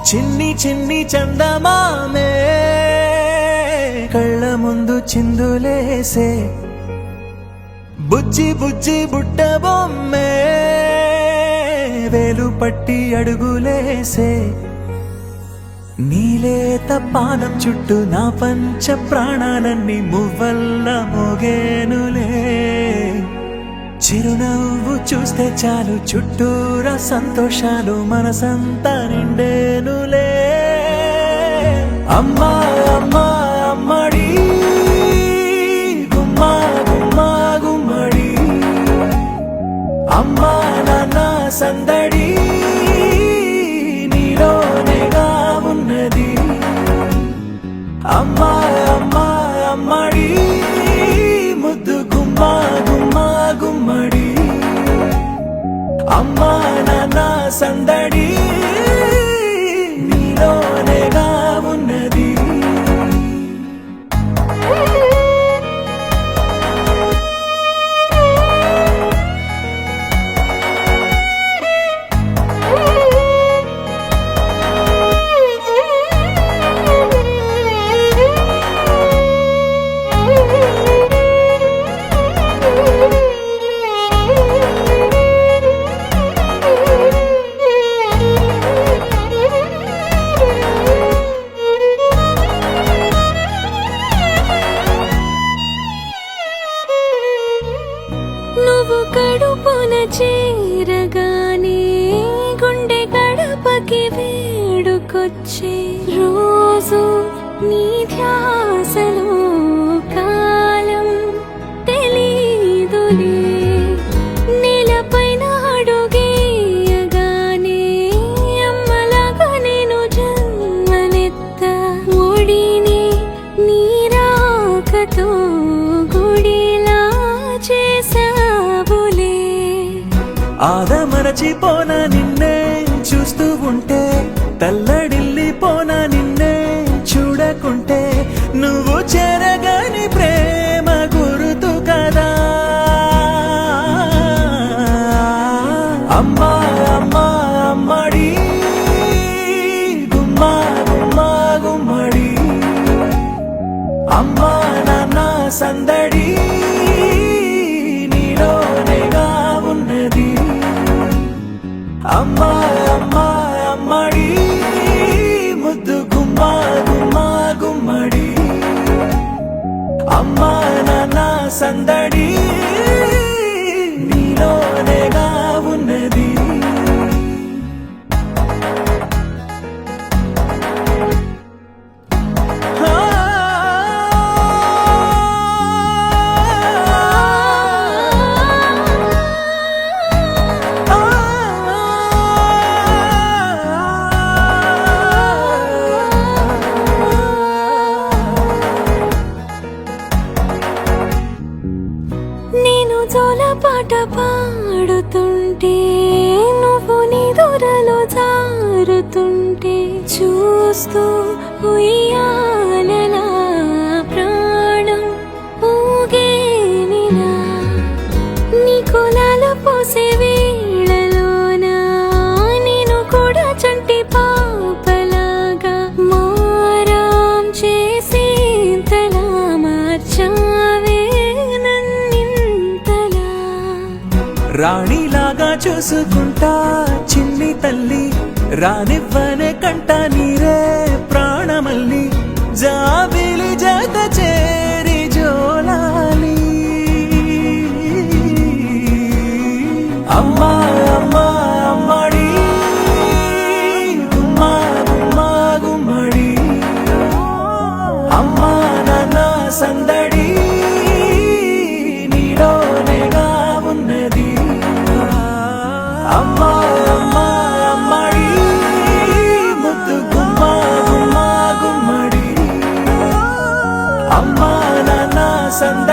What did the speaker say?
చిన్ని చిన్ని చందమామే కళ్ళ ముందు చిందులేసే బుజ్జి బుజ్జి బుట్ట బొమ్మే వేలు పట్టి అడుగులేసే నీలేత పానం చుట్టూ నా పంచ ప్రాణాలన్నీ మువ్వల్ల మోగేనులే చిరునవ్వు చూస్తే చాలు చుట్టూరా సంతోషాలు మనసంతా నిండేనులే అమ్మా అమ్మా అమ్మడి గుమ్మా గుమ్మా గుమ్మడి అమ్మా నాన్న సందడి నీలోనేగా ఉన్నది అమ్మా అమ్మా అమ్మడి ముద్దు గుమ్మా గుమ్మా గుమ్మడి అమ్మా నాన్న సందడి నీలోనేగా ఉన్నది నువ్వు కడుపున చేరగానే గుండె గడపకి వేడుకొచ్చే రోజు నీ ధ్యాసలో కాలం తెలీదులే నేలపైన అడుగేయగానే అమ్మలాగా నేను జన్మనెత్త ఒడిని నీ రాకతో గుడిలా చేసావులే ఆదమరచిపోనా నిన్నే చూస్తూ ఉంటే తల్లడిల్లిపోనా నిన్నే చూడకుంటే నువ్వు చెరగని ప్రేమ గురుతు కదా అమ్మా అమ్మా అమ్మడి గుమ్మా గుమ్మా గుమ్మడి అమ్మా నాన్న సందడి నీలోనేగా ఉన్నది అమ్మా అమ్మా అమ్మడి ముద్దు గుమ్మా గుమ్మా గుమ్మడి అమ్మా నాన్న సందడి నీలోనేగా ఉన్నది నేను జోలపాట పాడుతుంటే నువ్వు నీ దూరలో జారుతుంటే చూస్తూ ఉయ్యాలలా ప్రాణం ఊగేనిలా నీ కులాల పోసే వేళలోనా నేను కూడా చంటి పాపలాగా మారాం చేసి తలా మార్చావే రాణిలాగా చూసుకుంటా చిన్ని తల్లి రానివ్వనే కంట నీరే ప్రాణమల్లి జాబిలి జత చేరి జోలాలి అమ్మా అమ్మా అమ్మడి గుమ్మా గుమ్మా గుమ్మడి అమ్మా నాన్న సందడి నీలోనేగా ఉన్నది అమ్మా అమ్మా అమ్మడి ముద్దు గుమ్మా గుమ్మా గుమ్మడి అమ్మా నాన్న సందడి